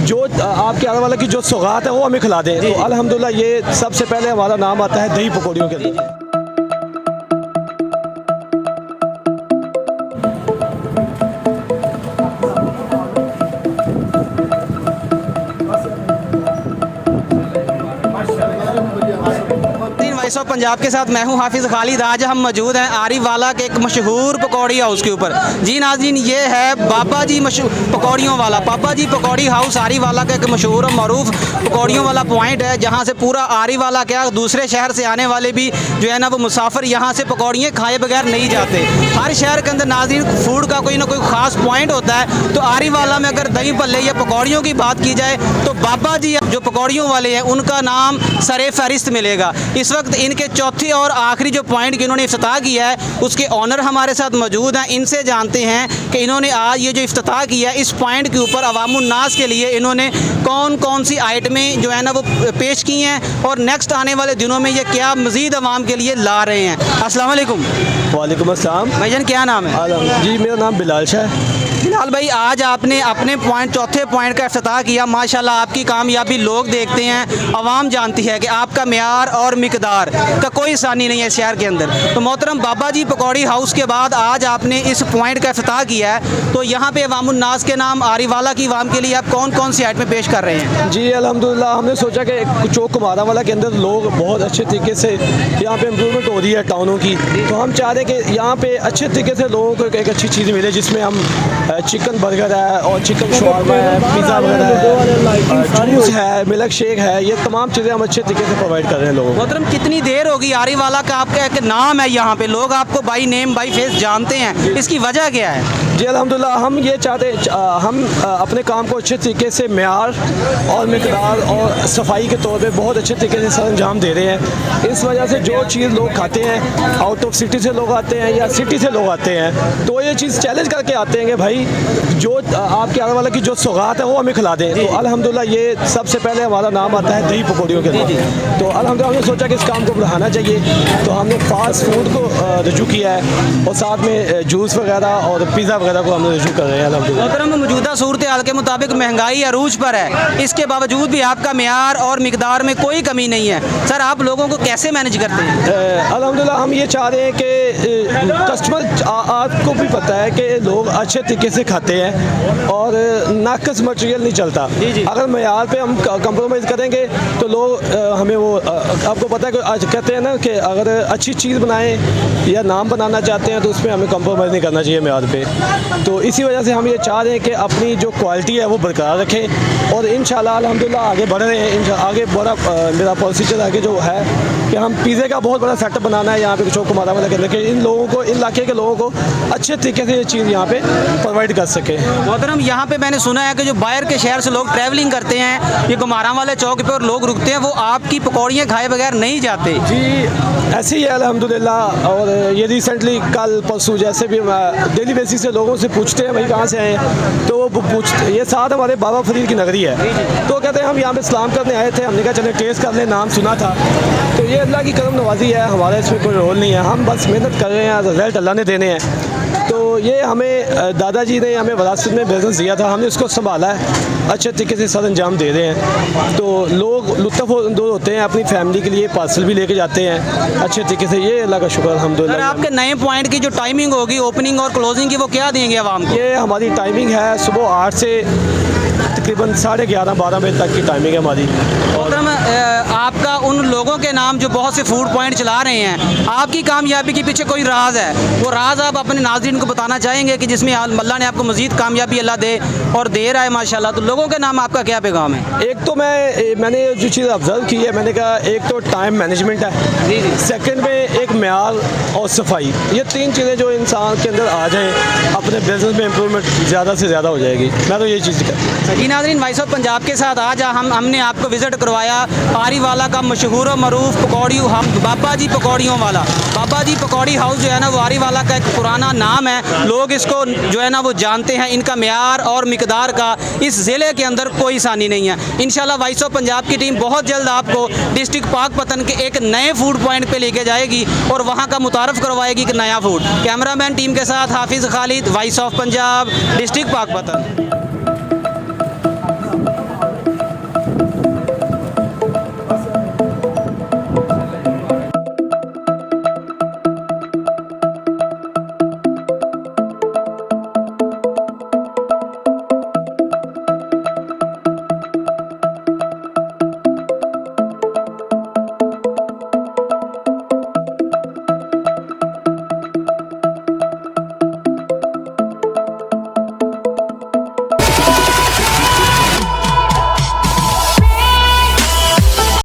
जो आपके आने वाले की जो सौगात है वो हमें खिला दें। तो अल्हम्दुलिल्लाह ये सबसे पहले हमारा नाम आता है दही पकौड़ियों के अंदर। वॉइस ऑफ पंजाब के साथ मैं हूं हाफिज़ खालिद। आज हम मौजूद हैं आरिफ वाला के एक मशहूर पकौड़ी हाउस के ऊपर। जी नाज़रीन, ये है बाबा जी पकौड़ियों वाला, बाबा जी पकौड़ी हाउस आरिफ वाला का एक मशहूर और मरूफ पकौड़ियों वाला पॉइंट है, जहां से पूरा आरिफ वाला क्या दूसरे शहर से आने वाले भी जो है ना वो मुसाफिर यहाँ से पकौड़ियाँ खाए बगैर नहीं जाते। हर शहर के अंदर नाज़रीन फूड का कोई ना कोई ख़ास पॉइंट होता है। तो आरिफ वाला में अगर दही भल्ले या पकौड़ियों की बात की जाए तो बाबा जी जो पकौड़ियों वाले हैं उनका नाम सरे फहरिस्त मिलेगा। इस वक्त इनके चौथे और आखिरी जो पॉइंट की इन्होंने इफ्तिताह किया है उसके ऑनर हमारे साथ मौजूद हैं। इनसे जानते हैं कि इन्होंने आज ये जो इफ्तिताह किया है इस पॉइंट के ऊपर अवामुन्नास के लिए इन्होंने कौन कौन सी आइटमें जो है ना वो पेश की हैं और नेक्स्ट आने वाले दिनों में ये क्या मज़ीद आवाम के लिए ला रहे हैं। अस्सलाम वालेकुम। वालेकुम अस्सलाम। भाईजान क्या नाम है? जी मेरा नाम बिलाल शाह है। बिलाल भाई, आज आपने अपने चौथे पॉइंट का इफ्तिताह किया। माशाल्लाह आपकी कामयाबी लोग देखते हैं, आवाम जानती है कि आपका म्यार और मिकदार का कोई सानी नहीं है शहर के अंदर। तो मोहतरम बाबा जी पकौड़ी हाउस के बाद आज आपने इस पॉइंट का इफ्तिताह किया है, तो यहाँ पे अवामुन्नास के नाम आरिफ वाला की आवाम के लिए आप कौन कौन सी आइटमें पेश कर रहे हैं? जी अल्हम्दुलिल्लाह, हमने सोचा कि चौक कुमारा वाला के अंदर लोग बहुत अच्छे तरीके से यहाँ पे इम्प्रूवमेंट हो रही है टाउनों की, तो हम चाह रहे हैं कि यहाँ पे अच्छे तरीके से लोगों को एक अच्छी चीज़ मिले, जिसमें हम चिकन बर्गर है और चिकन शवारमा है, पिज़्ज़ा वगैरह है, जूस है, मिल्क शेक है, ये तमाम चीज़ें हम अच्छे तरीके से प्रोवाइड कर रहे हैं लोगों को। मोहतरम कितनी देर होगी आरिफ वाला का आपका एक नाम है यहाँ पे, लोग आपको बाई नेम बाई फेस जानते हैं, इसकी वजह क्या है? जी अल्हम्दुलिल्लाह, हम ये चाहते हम अपने काम को अच्छे तरीके से म्यार और मिकदार और सफाई के तौर पे बहुत अच्छे तरीके से सरअंजाम दे रहे हैं। इस वजह से जो चीज़ लोग खाते हैं, आउट ऑफ सिटी से लोग आते हैं या सिटी से लोग आते हैं, तो ये चीज़ चैलेंज करके आते हैं कि भाई जो आपके आने वाले की जो सौगात है वो हमें खिला दें। तो अल्हम्दुलिल्लाह ये सबसे पहले हमारा नाम आता है दही पकौड़ियों के अंदर। तो अल्हम्दुलिल्लाह हमने सोचा कि इस काम को बढ़ाना चाहिए, तो हमने फास्ट फूड को रजू किया है और साथ में जूस वगैरह और पिज़्ज़ा वगैरह को हमने रजू कर रहे हैं अल्हम्दुलिल्लाह। मोहतरम मौजूदा सूरत हाल के मुताबिक महंगाई अरूज पर है, इसके बावजूद भी आपका म्यार और मिकदार में कोई कमी नहीं है। सर आप लोगों को कैसे मैनेज करते हैं? अल्हम्दुलिल्लाह हम ये चाह रहे हैं कि कस्टमर, आपको भी पता है कि लोग अच्छे तरीके से खाते हैं और नाकस मटेरियल नहीं चलता। अगर म्यार पे हम कंप्रोमाइज़ करेंगे तो लोग हमें वो आपको पता है कि आज कहते हैं ना कि अगर अच्छी चीज़ बनाएं या नाम बनाना चाहते हैं तो उसमें हमें कंप्रोमाइज़ नहीं करना चाहिए म्यार पे। तो इसी वजह से हम ये चाह रहे हैं कि अपनी जो क्वालिटी है वो बरकरार रखें और इंशाल्लाह अल्हम्दुलिल्लाह आगे बढ़ रहे हैं। आगे बड़ा मेरा प्रोसीजर आगे जो है कि हम पिज़्ज़े का बहुत बड़ा सेटअप बनाना है यहाँ पे चौक कुमारा वाला के अंदर, कि इन लोगों को, इन इलाके के लोगों को अच्छे तरीके से ये चीज़ यहाँ पे प्रोवाइड कर सके। मोहतरम यहाँ पे मैंने सुना है कि जो बाहर के शहर से लोग ट्रैवलिंग करते हैं, ये कुमारा वाले चौक पे और लोग रुकते हैं, वो आपकी पकौड़ियाँ खाए बगैर नहीं जाते। जी ऐसे ही है अल्हम्दुलिल्लाह। और ये रिसेंटली कल परसों जैसे भी डेली बेसिस से लोगों से पूछते हैं भाई कहाँ से आए हैं, तो वो पूछते, ये साथ हमारे बाबा फरीद की नगरी है, तो कहते हैं हम यहाँ पे सलाम करने आए थे, हमने कहा चले टेस्ट कर ले, नाम सुना था। तो ये अल्लाह की करम नवाजी है, हमारा इसमें कोई रोल नहीं है, हम बस मेहनत कर रहे हैं, रिजल्ट अल्लाह ने देने हैं। तो ये हमें दादाजी ने हमें विरासत में बिज़नेस दिया था, हमने उसको संभाला है, अच्छे तरीके से सर अंजाम दे रहे हैं। तो लोग लुत्फ़ अंदोज़ होते हैं, अपनी फैमिली के लिए पार्सल भी लेके जाते हैं अच्छे तरीके से। ये अल्लाह का शुक्र अल्हम्दुलिल्लाह। आपके नए पॉइंट की जो टाइमिंग होगी ओपनिंग और क्लोजिंग की, वो क्या देंगे आवाम को? ये हमारी टाइमिंग है सुबह 8 से तकरीबन 11:30-12 बजे तक की टाइमिंग है हमारी। मोहतरम आपका उन लोगों के नाम जो बहुत से फूड पॉइंट चला रहे हैं, आपकी कामयाबी के पीछे कोई राज है, वो राज आप अपने नाज़रीन को बताना चाहेंगे कि जिसमें अल्लाह ने आपको मज़ीद कामयाबी अल्लाह दे और दे रहा है माशाल्लाह। तो लोगों के नाम आपका क्या पैगाम है? एक तो मैंने जो चीज़ ऑब्ज़र्व की है, मैंने कहा एक तो टाइम मैनेजमेंट है, जी जी, सेकंड में एक म्यार और सफाई, ये तीन चीज़ें जो इंसान के अंदर आ जाएँ, अपने बिजनेस में इम्प्रूवमेंट ज़्यादा से ज़्यादा हो जाएगी। मैं तो यही चीज़ कहता हूँ। जी नाज़रीन, वॉइस ऑफ पंजाब के साथ आज हमने आपको विज़िट करवाया आरिफ वाला का मशहूर और मरूफ पकौड़ी बाबा जी पकौड़ियों वाला। बाबा जी पकौड़ी हाउस जो है ना वो आरिफ वाला का एक पुराना नाम है, लोग इसको जो है ना वो जानते हैं। इनका म्यार और मिकदार का इस ज़िले के अंदर कोई सानी नहीं है। इंशाल्लाह वॉइस ऑफ पंजाब की टीम बहुत जल्द आपको डिस्ट्रिक्ट पाकपतन के एक नए फूड पॉइंट पे लेके जाएगी और वहाँ का मुतारफ़ करवाएगी एक नया फूड। कैमरामैन टीम के साथ हाफिज़ Khalid, voice of Punjab, district Pakpattan.